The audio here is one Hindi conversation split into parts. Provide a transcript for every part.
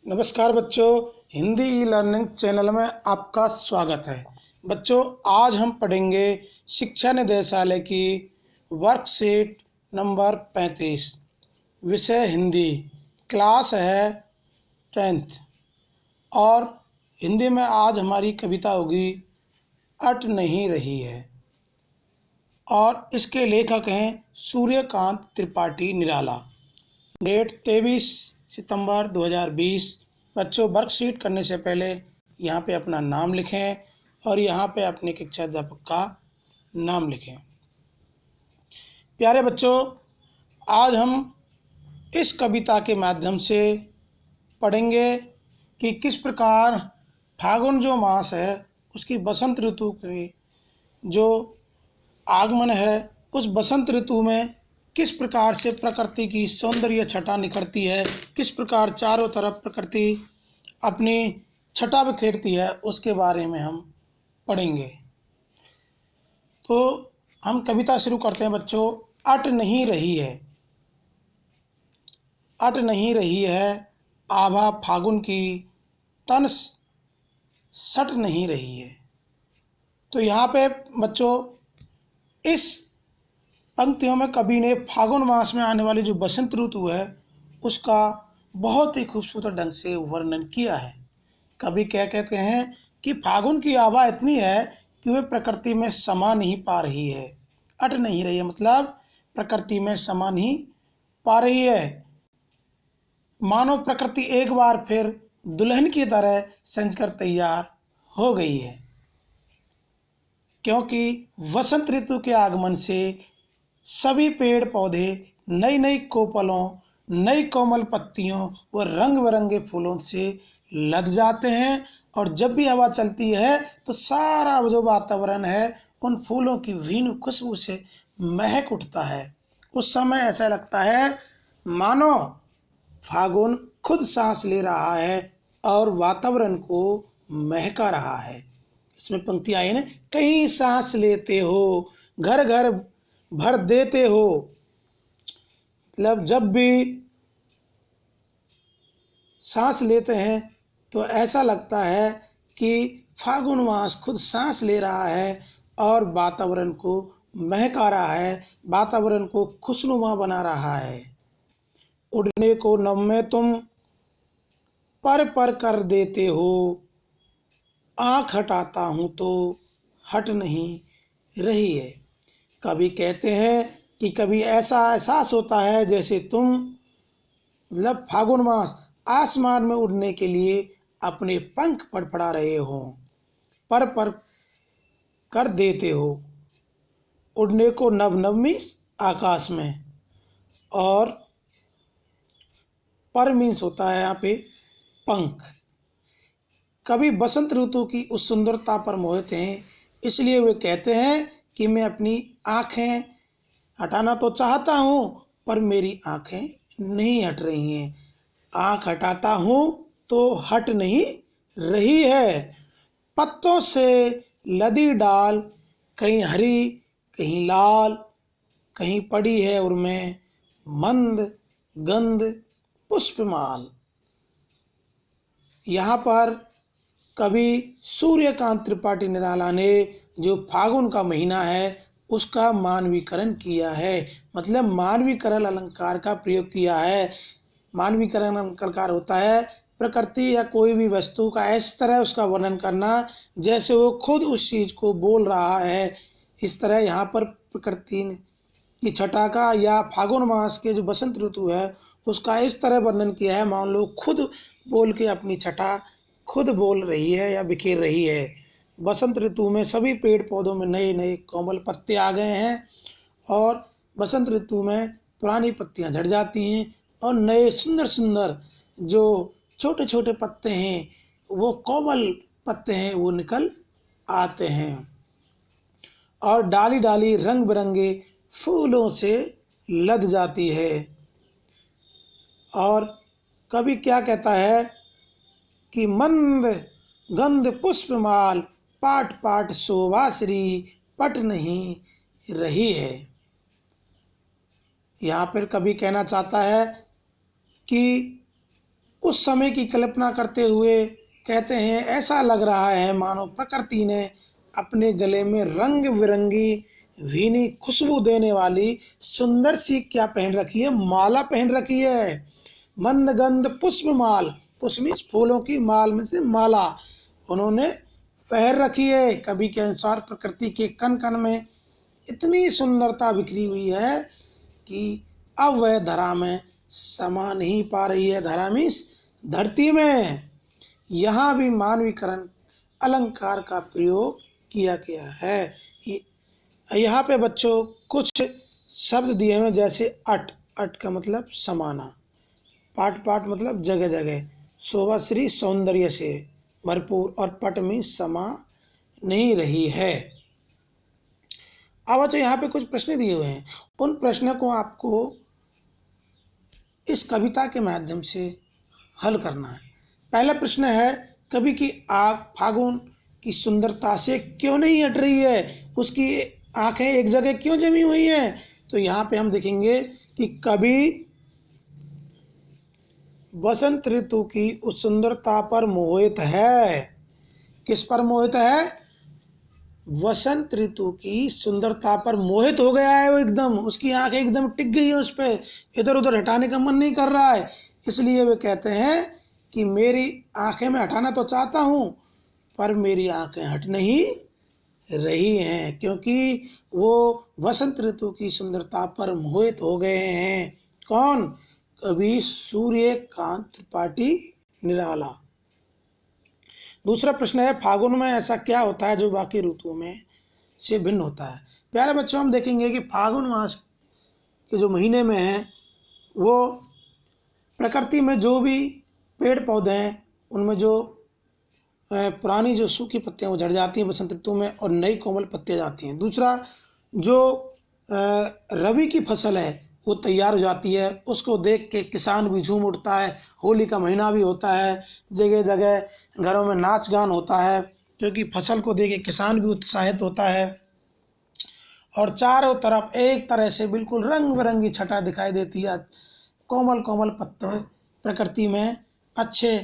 नमस्कार बच्चों, हिंदी ई लर्निंग चैनल में आपका स्वागत है। बच्चों, आज हम पढ़ेंगे शिक्षा निदेशालय की वर्कशीट नंबर 35, विषय हिंदी, क्लास है 10th। और हिंदी में आज हमारी कविता होगी अट नहीं रही है, और इसके लेखक हैं सूर्यकांत त्रिपाठी निराला। डेट 23 सितंबर 2020। बच्चों, वर्कशीट करने से पहले यहाँ पे अपना नाम लिखें और यहाँ पे अपने कक्षा अध्यापक का नाम लिखें। प्यारे बच्चों, आज हम इस कविता के माध्यम से पढ़ेंगे कि किस प्रकार फागुन जो मास है उसकी बसंत ऋतु के जो आगमन है, उस बसंत ऋतु में किस प्रकार से प्रकृति की सौंदर्य छटा निखरती है, किस प्रकार चारों तरफ प्रकृति अपनी छटा बिखेरती है, उसके बारे में हम पढ़ेंगे। तो हम कविता शुरू करते हैं बच्चों। अट नहीं रही है, अट नहीं रही है आभा फागुन की, तन सट नहीं रही है। तो यहाँ पे बच्चों इस पंक्तियों में कवि ने फागुन मास में आने वाली जो बसंत ऋतु है उसका बहुत ही खूबसूरत ढंग से वर्णन किया है। कवि क्या कहते हैं कि फागुन की आभा इतनी है कि वे प्रकृति में समा नहीं पा रही है। अट नहीं रही है मतलब प्रकृति में समा नहीं पा रही है। मानो प्रकृति एक बार फिर दुल्हन की तरह सजकर तैयार हो गई है, क्योंकि वसंत ऋतु के आगमन से सभी पेड़ पौधे नई नई कोपलों, नई कोमल पत्तियों व रंग बिरंगे फूलों से लद जाते हैं। और जब भी हवा चलती है तो सारा जो वातावरण है उन फूलों की भीनु खुशबू से महक उठता है। उस समय ऐसा लगता है मानो फागुन खुद सांस ले रहा है और वातावरण को महका रहा है। इसमें पंक्ति आई ना, कहीं सांस लेते हो, घर घर भर देते हो। मतलब जब भी सांस लेते हैं तो ऐसा लगता है कि फागुन मास खुद सांस ले रहा है और वातावरण को महका रहा है, वातावरण को खुशनुमा बना रहा है। उड़ने को नभ में तुम पर पर कर देते हो, आँख हटाता हूँ तो हट नहीं रही है। कभी कहते हैं कि कभी ऐसा एहसास होता है जैसे तुम मतलब फागुन मास आसमान में उड़ने के लिए अपने पंख फड़फड़ा रहे हो, पर कर देते हो। उड़ने को नभ नभ मीन्स आकाश में, और पर मीन्स होता है यहाँ पे पंख। कभी बसंत ऋतु की उस सुंदरता पर मोहित हैं, इसलिए वे कहते हैं कि मैं अपनी आँखें हटाना तो चाहता हूँ पर मेरी आँखें नहीं हट रही हैं। आँख हटाता हूँ तो हट नहीं रही है। पत्तों से लदी डाल, कहीं हरी कहीं लाल, कहीं पड़ी है उनमें मंद गंध पुष्पमाल। यहाँ पर कवि सूर्यकांत त्रिपाठी निराला ने जो फागुन का महीना है उसका मानवीकरण किया है, मतलब मानवीकरण अलंकार का प्रयोग किया है। मानवीकरण अलंकार होता है प्रकृति या कोई भी वस्तु का इस तरह उसका वर्णन करना जैसे वो खुद उस चीज को बोल रहा है। इस तरह यहाँ पर प्रकृति की छटा का या फागुन मास के जो बसंत ऋतु है उसका इस तरह वर्णन किया है, मान लो खुद बोल के अपनी छटा खुद बोल रही है या बिखेर रही है। बसंत ऋतु में सभी पेड़ पौधों में नए नए कोमल पत्ते आ गए हैं, और बसंत ऋतु में पुरानी पत्तियां झड़ जाती हैं और नए सुंदर सुंदर जो छोटे छोटे पत्ते हैं, वो कोमल पत्ते हैं, वो निकल आते हैं और डाली डाली रंग बिरंगे फूलों से लद जाती है। और कवि क्या कहता है कि मंद गंध पुष्पमाल, पाट पाट शोभाश्री पट नहीं रही है। यहाँ पर कवि कहना चाहता है कि उस समय की कल्पना करते हुए कहते हैं, ऐसा लग रहा है मानो प्रकृति ने अपने गले में रंग बिरंगी भीनी खुशबू देने वाली सुंदर सी क्या पहन रखी है, माला पहन रखी है। मंदगंध पुष्प माल, पुष्प मीन्स फूलों की माल में से माला उन्होंने पहन रखी है। कवि के अनुसार प्रकृति के कण कण में इतनी सुंदरता बिखरी हुई है कि अब वह धरा में समा नहीं पा रही है। धरा मीन्स धरती में। यहाँ भी मानवीकरण अलंकार का प्रयोग किया गया है। यहाँ पे बच्चों कुछ शब्द दिए हुए, जैसे अट, अट का मतलब समाना, पाट, पाट मतलब जगह जगह, शोभा श्री सौंदर्य से भरपूर, और पट में समा नहीं रही है। अब अच्छा, यहाँ पे कुछ प्रश्न दिए हुए हैं, उन प्रश्नों को आपको इस कविता के माध्यम से हल करना है। पहला प्रश्न है, कवि की आँख फागुन की सुंदरता से क्यों नहीं हट रही है, उसकी आंखें एक जगह क्यों जमी हुई हैं। तो यहाँ पे हम देखेंगे कि कवि वसंत ऋतु की उस सुंदरता पर मोहित है। किस पर मोहित है? वसंत ऋतु की सुंदरता पर मोहित हो गया है वो एकदम, उसकी आंखें एकदम टिक गई है उस पर, इधर उधर हटाने का मन नहीं कर रहा है। इसलिए वे कहते हैं कि मेरी आंखें मैं हटाना तो चाहता हूँ, पर मेरी आंखें हट नहीं रही हैं, क्योंकि वो वसंत ऋतु की सुंदरता पर मोहित हो गए हैं। कौन? कवि सूर्यकांत त्रिपाठी निराला। दूसरा प्रश्न है, फागुन में ऐसा क्या होता है जो बाकी ऋतुओं में से भिन्न होता है। प्यारे बच्चों, हम देखेंगे कि फागुन मास के जो महीने में है, वो प्रकृति में जो भी पेड़ पौधे हैं उनमें जो पुरानी जो सूखी पत्तियां वो झड़ जाती हैं बसंत ऋतु में, और नई कोमल पत्तियां जाती हैं। दूसरा, जो रबी की फसल है वो तैयार हो जाती है, उसको देख के किसान भी झूम उठता है। होली का महीना भी होता है, जगह जगह घरों में नाच गान होता है, क्योंकि फसल को देख के किसान भी उत्साहित होता है। और चारों तरफ एक तरह से बिल्कुल रंग बिरंगी छटा दिखाई देती है। कोमल कोमल पत्ते प्रकृति में अच्छे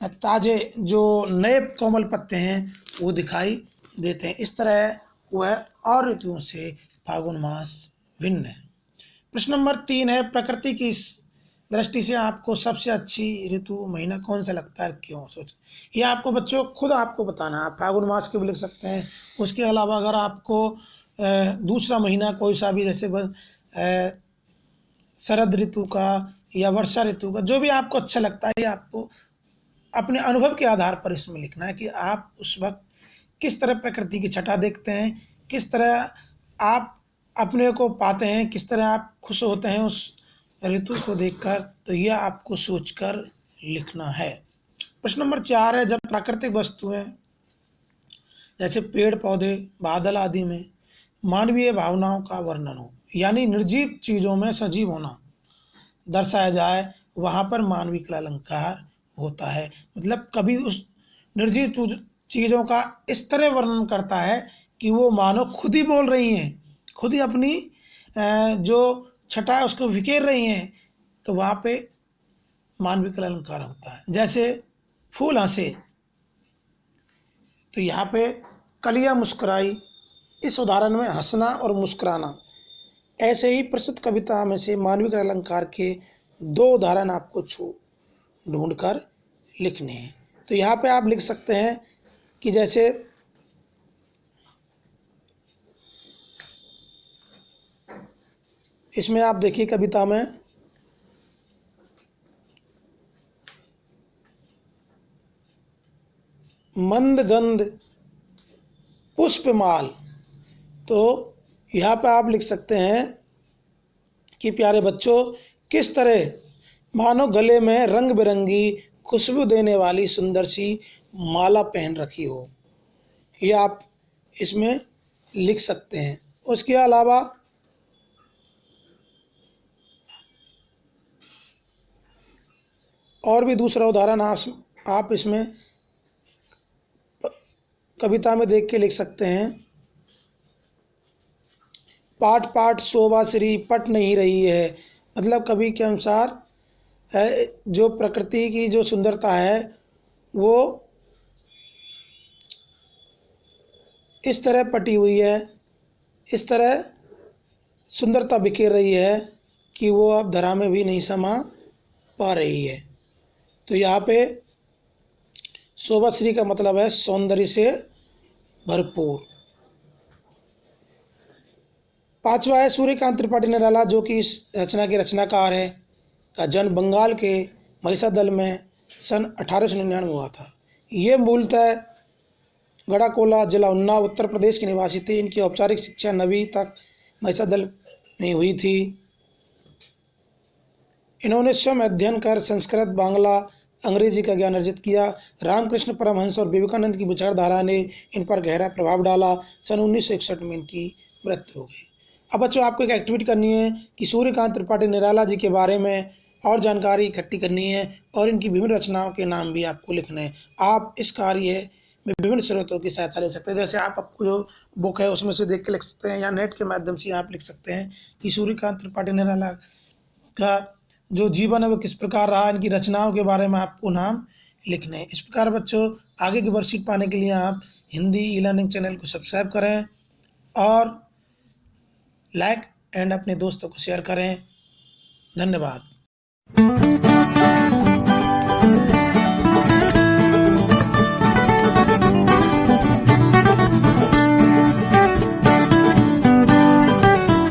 ताजे जो नए कोमल पत्ते हैं वो दिखाई देते हैं। इस तरह वह और ऋतुओं से फागुन मास भिन्न है। प्रश्न नंबर 3 है, प्रकृति की दृष्टि से आपको सबसे अच्छी ऋतु महीना कौन सा लगता है, क्यों? सोच, ये आपको बच्चों खुद आपको बताना है। आप फागुन मास के भी लिख सकते हैं। उसके अलावा अगर आपको दूसरा महीना कोई सा भी, जैसे शरद ऋतु का या वर्षा ऋतु का, जो भी आपको अच्छा लगता है, आपको अपने अनुभव के आधार पर इसमें लिखना है कि आप उस वक्त किस तरह प्रकृति की छटा देखते हैं, किस तरह आप अपने को पाते हैं, किस तरह आप खुश होते हैं उस ऋतु को देखकर। तो यह आपको सोचकर लिखना है। प्रश्न नंबर 4 है, जब प्राकृतिक वस्तुएं जैसे पेड़ पौधे बादल आदि में मानवीय भावनाओं का वर्णन हो, यानी निर्जीव चीज़ों में सजीव होना दर्शाया जाए, वहाँ पर मानवीय कला अलंकार होता है। मतलब कभी उस निर्जीव चीज़ों का इस तरह वर्णन करता है कि वो मानो खुद ही बोल रही हैं, खुद ही अपनी जो छटा है उसको बिखेर रही हैं, तो वहाँ पे मानवीय कला अलंकार होता है। जैसे फूल हंसे, तो यहाँ पे कलियाँ मुस्कुराई, इस उदाहरण में हंसना और मुस्कुराना। ऐसे ही प्रसिद्ध कविता में से मानवीय कला अलंकार के 2 उदाहरण आपको ढूंढकर लिखने हैं। तो यहाँ पे आप लिख सकते हैं कि जैसे इसमें आप देखिए कविता में मंदगंध पुष्पमाल, तो यहाँ पे आप लिख सकते हैं कि प्यारे बच्चों, किस तरह मानो गले में रंग बिरंगी खुशबू देने वाली सुंदर सी माला पहन रखी हो, ये आप इसमें लिख सकते हैं। उसके अलावा और भी दूसरा उदाहरण आप इसमें कविता में देख के लिख सकते हैं। पाट पाट शोभा श्री पट नहीं रही है, मतलब कवि के अनुसार जो प्रकृति की जो सुंदरता है वो इस तरह पटी हुई है, इस तरह सुंदरता बिखेर रही है कि वो अब धरा में भी नहीं समा पा रही है। तो यहाँ पे शोभाश्री का मतलब है सौंदर्य से भरपूर। पांचवा है सूर्यकांत त्रिपाठी निराला, जो कि इस रचना के रचनाकार है, का जन्म बंगाल के महिषादल में सन 1899 हुआ था। ये मूलतः गढ़ाकोला, जिला उन्नाव, उत्तर प्रदेश के निवासी थे। इनकी औपचारिक शिक्षा 9वीं तक महिषादल में हुई थी। इन्होंने स्वयं अध्ययन कर संस्कृत, बांग्ला, अंग्रेजी का ज्ञान अर्जित किया। रामकृष्ण परमहंस और विवेकानंद की विचारधारा ने इन पर गहरा प्रभाव डाला। सन 1961 में इनकी मृत्यु हो गई। अब बच्चों, आपको एक एक्टिविटी करनी है कि सूर्यकांत त्रिपाठी निराला जी के बारे में और जानकारी इकट्ठी करनी है और इनकी विभिन्न रचनाओं के नाम भी आपको लिखने हैं। आप इस कार्य में विभिन्न स्रोतों की सहायता ले सकते हैं। जैसे आप आपको जो बुक है उसमें से देख के लिख सकते हैं, या नेट के माध्यम से आप लिख सकते हैं कि सूर्यकांत त्रिपाठी निराला का जो जीवन है वो किस प्रकार रहा। इनकी रचनाओं के बारे में आपको नाम लिखने हैं। इस प्रकार बच्चों, आगे की वर्कशीट पाने के लिए आप हिंदी ई लर्निंग चैनल को सब्सक्राइब करें और लाइक एंड अपने दोस्तों को शेयर करें। धन्यवाद।